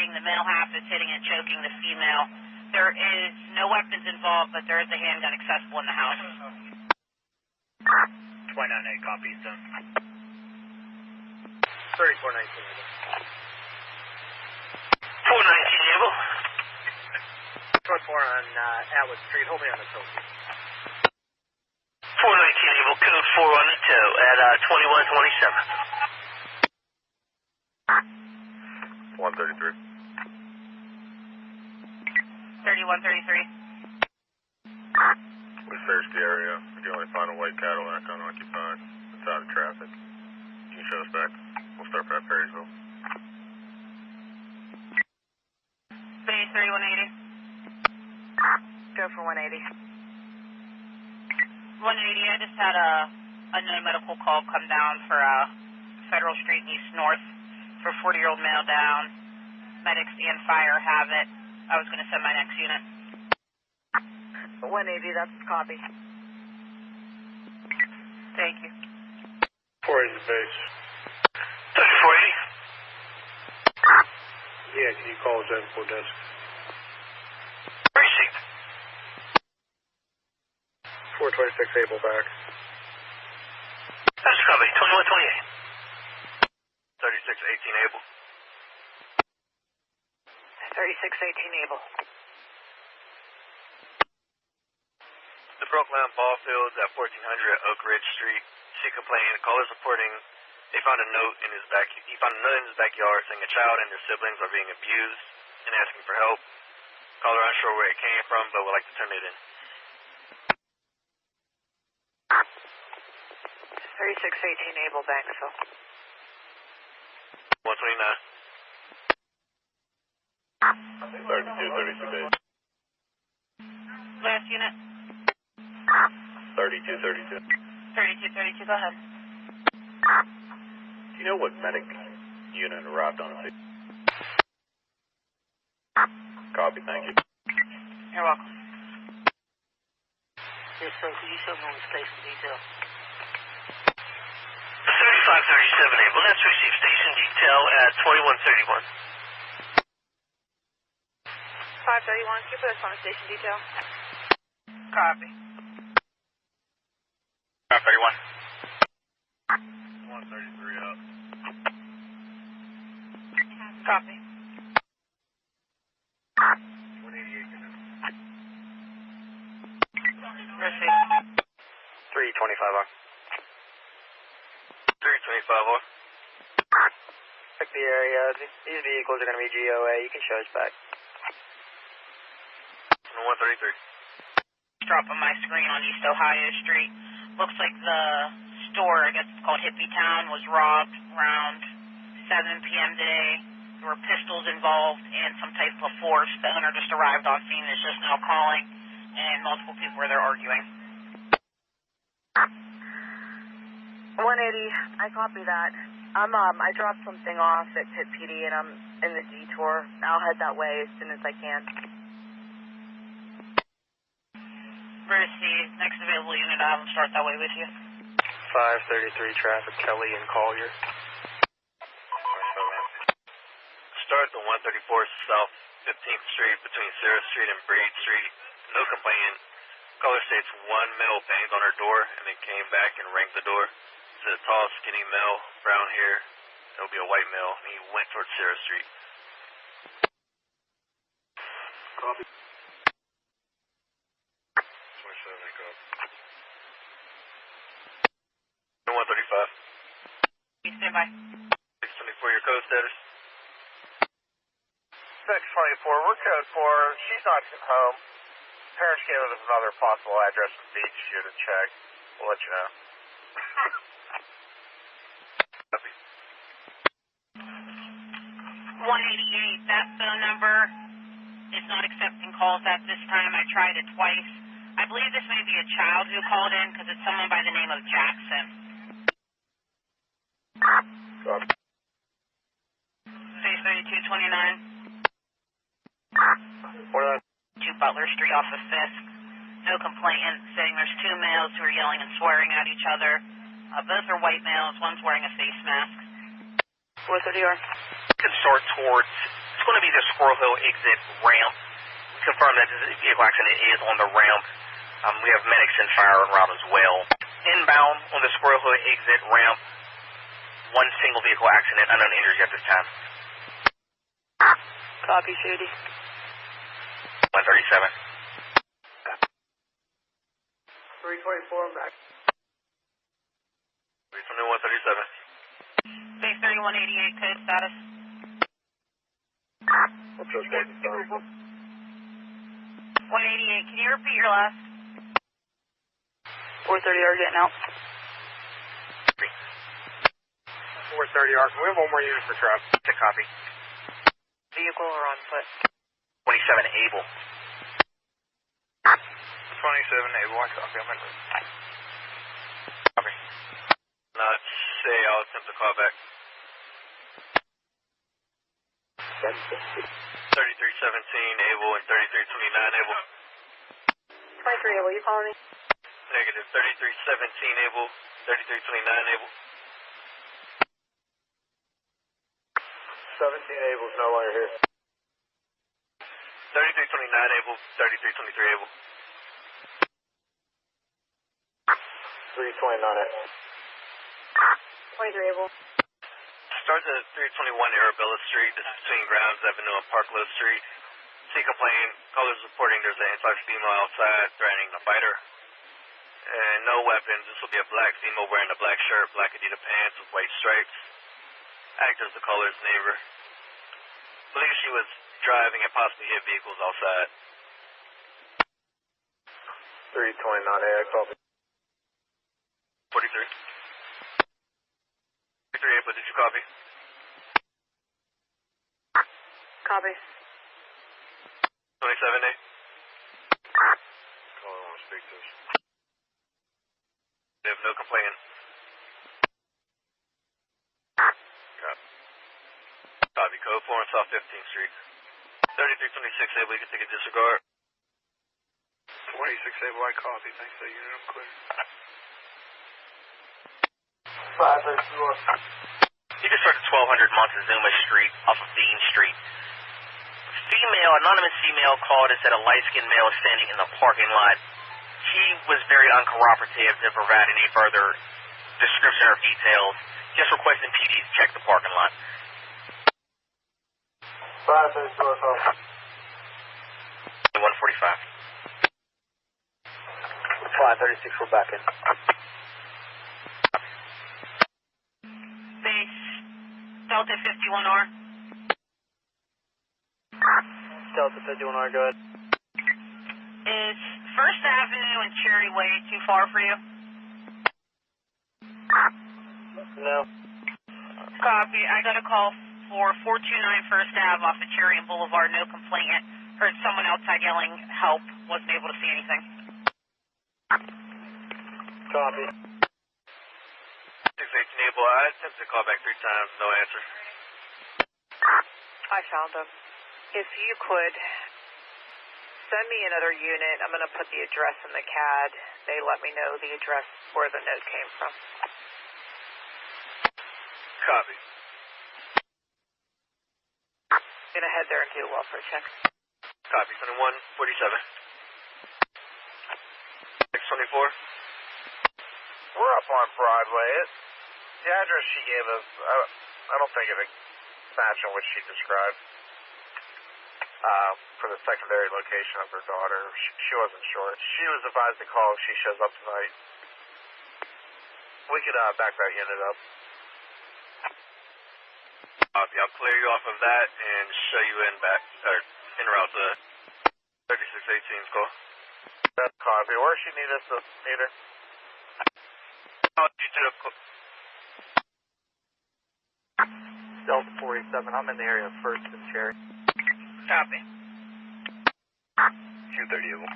shooting. The male half is hitting and choking the female. There is no weapons involved, but there is a handgun accessible in the house. 29-8, copy, done. 3419. 419, able. 24 on Atwood Street, hold me on the tow. 419, able, code 4 on the tow at 2127. 133. 3133. We searched the area. We can only find a white Cadillac unoccupied. It's out of traffic. You can show us back. We'll start at Perrysville. Base 3180. Go for 180. 180, I just had a no medical call come down for Federal Street East North for 40-year-old male down. Medics and fire have it. I was going to send my next unit. 180, that's a copy. Thank you. 480 the base. 480. Yeah, can you call us at the desk? Receipt. 426 able back. That's a copy, 2128. 3618 able. 3618 able. The broke lamp ball fields at 1400 Oak Ridge Street. She complained. Callers reporting they found a note in his he found a note in his backyard saying a child and their siblings are being abused and asking for help. Caller unsure where it came from, but would like to turn it in. 3618 able, Banksville. 129. 3232 base. Last unit. 3232. 3232, go ahead. Do you know what medic unit arrived on the scene? Copy, thank you. You're welcome. Yes, sir. Could you show me on the station detail? 3537 able. That's received station detail at 2131. 531, can you put us on the station detail? Copy. 531. 133 up. Copy. 188 unit. Receipt. 325 on. 325 on. Check the area. These vehicles are going to be GOA. You can show us back. 133. Drop on my screen on East Ohio Street. Looks like the store, I guess it's called Hippie Town, was robbed around 7 p.m. today. There were pistols involved and some type of force. The owner just arrived on scene and is just now calling, and multiple people were there arguing. 180, I copy that. I dropped something off at Pitt PD and I'm in the detour. I'll head that way as soon as I can. Receive. Next available unit, I'll have them start that way with you. 533 traffic, Kelly and Collier. Start the 134th South 15th Street between Sarah Street and Breed Street. No complainant. Caller states one male banged on her door and then came back and rang the door. It's a tall, skinny male, brown hair. It'll be a white male, and he went towards Sarah Street. Copy. 135. You stand by. 624, your code status. 624, we're code 4. She's not home. Parents gave us another possible address in Beach here to check. We'll let you know. Copy. 188, that phone number is not accepting calls at this time. I tried it twice. I believe this may be a child who called in because it's someone by the name of Jackson. Copy. Space 3229. 2 Butler Street off of Fisk. No complainant saying there's 2 males who are yelling and swearing at each other. Both are white males. One's wearing a face mask. 430 on. Can start towards, it's going to be this Squirrel Hill exit ramp. Confirm that this vehicle accident is on the ramp. We have medics and fire en route as well. Inbound on the Squirrel Hill exit ramp. One single vehicle accident, unknown injuries at this time. Copy, Shady. 137. 324, I'm back. 137. Base 3188, code status. What's your state? 188, can you repeat your last? 430 are getting out. 430 Can we have one more unit for traffic? To copy. Vehicle or on foot? 27 Able. 27 Able, I copy. I'm in. Copy. Not say, I'll attempt to call back. 3317 Able and 3329 Able. 23 Able, you calling me? Negative. 3317 Able, 3329 Able. 17 Able's no longer here. 3329 Able, 3323 Able. 329 Able. 23 Able. Starts at 321 Arabella Street. This is between Grounds Avenue and Parklow Street. See complaint. Callers reporting there's an anti female outside threatening to fight her. And no weapons. This will be a black female wearing a black shirt, black Adidas pants with white stripes. Act as the caller's neighbor. Believe she was driving and possibly hit vehicles outside. 329 I copy. 43. 43 Able, did you copy? Copy. 27A. Caller want to speak to us. They have no complaining. Copy. Code 4 on South 15th Street. 3326 Able, you can take a disregard. 26 Able, I copy. Thanks for the unit. I'm clear. 5 You just started 1200 Montezuma Street off of Dean Street. Anonymous female called and said a light-skinned male standing in the parking lot. He was very uncooperative to provide any further description or details. Just requesting PD to check the parking lot. 145. 536, we're back in. Base Delta 51R. Delta 51R, go ahead. Is First Avenue and Cherry Way too far for you? No. Copy. I got a call for 429 First Ave off of Cherry and Boulevard. No complaint. Heard someone outside yelling help. Wasn't able to see anything. Copy. 618 Able, I attempted to call back 3 times, no answer. I found them. If you could send me another unit, I'm going to put the address in the CAD. They let me know the address where the note came from. Copy. I'm going to head there and do a welfare check. Copy. 2147. 624. We're up on Broadway. The address she gave us, I don't think it matched on what she described. For the secondary location of her daughter. She wasn't sure. She was advised to call if she shows up tonight. We could back that unit up. Copy. I'll clear you off of that and show you in back, or en route to 3618's call. That's copy. Where she need us to meet her? You did a Delta 47. I'm in the area of First and Cherry. Copy. 230 Able.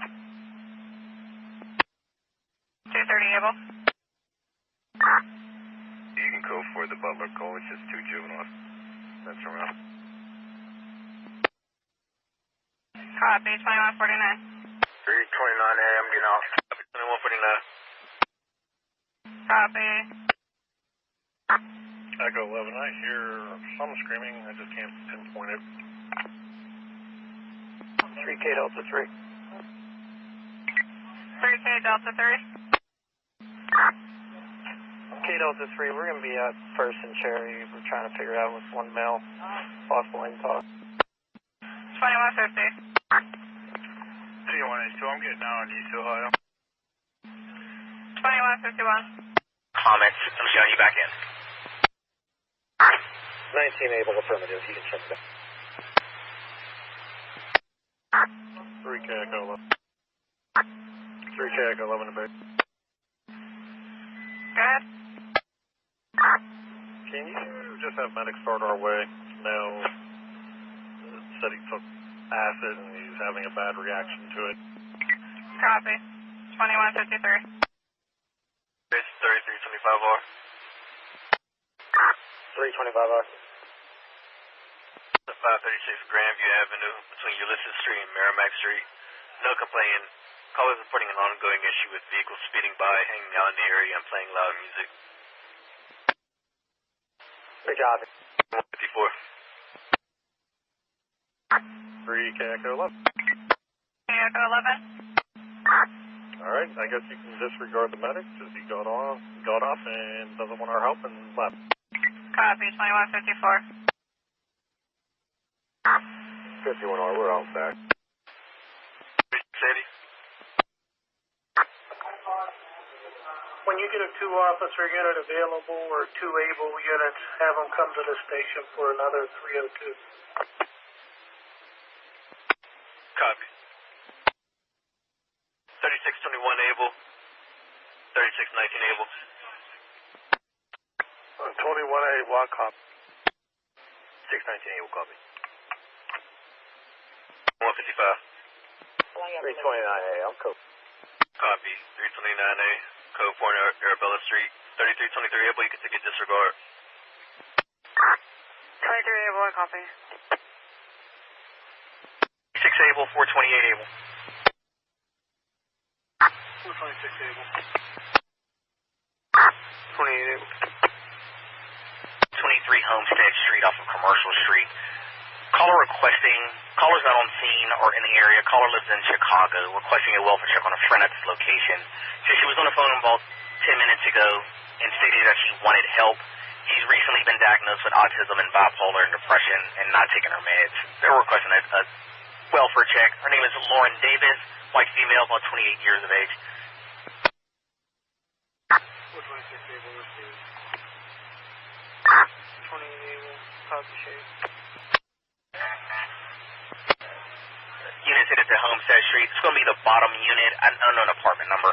230 Able. You can go for the Butler call. It's just 2 juveniles. That's around. Copy. 2149. 329A, I'm getting off. Copy. 2149. Copy. Echo 11, I hear some screaming. I just can't pinpoint it. K Delta 3. 3K Delta 3. K Delta 3, we're going to be at First and Cherry. We're trying to figure out what's one male possible impact. 2150. 2182, I'm getting out on East Ohio. 2151. Comments, I'm showing you back in. 19 able, affirmative, you can check that. 3K Echo 11. 3K Echo 11 to base. Go ahead. Can you just have medics start our way? Now, said he took acid and he's having a bad reaction to it. Copy. 2153. Base 3325R. 325R. 536 Grandview Avenue between Ulysses Street and Merrimack Street. No complaining. Callers reporting an ongoing issue with vehicles speeding by, hanging out in the area, and playing loud music. Good job. 54. 3K Echo 11. Echo 11. Alright, I guess you can disregard the medics as he got off and doesn't want our help and left. Copy. 2154. 51R, we're all back. 680. When you get a 2-officer unit available or 2 able units, have them come to the station for another 302. Copy. 3621 able. 3619 able. 21A, block cop. 619 able, copy. 155. 329A, I'm code. Copy. 329A. Code 4 Arabella Street. 3323 able. You can take a disregard. 23 able, I copy. 6 able, 428 able. 426 able. 28 able. 23 Homestead Street off of Commercial Street. Caller's not on scene or in the area. Caller lives in Chicago, requesting a welfare check on a friend at this location. So she was on the phone about 10 minutes ago and stated that she wanted help. She's recently been diagnosed with autism and bipolar and depression and not taking her meds. They're requesting a welfare check. Her name is Lauren Davis, white female, about 28 years of age. 426 able, received. 28 able, copy shade. Unit headed to Homestead Street. It's going to be the bottom unit, an unknown apartment number.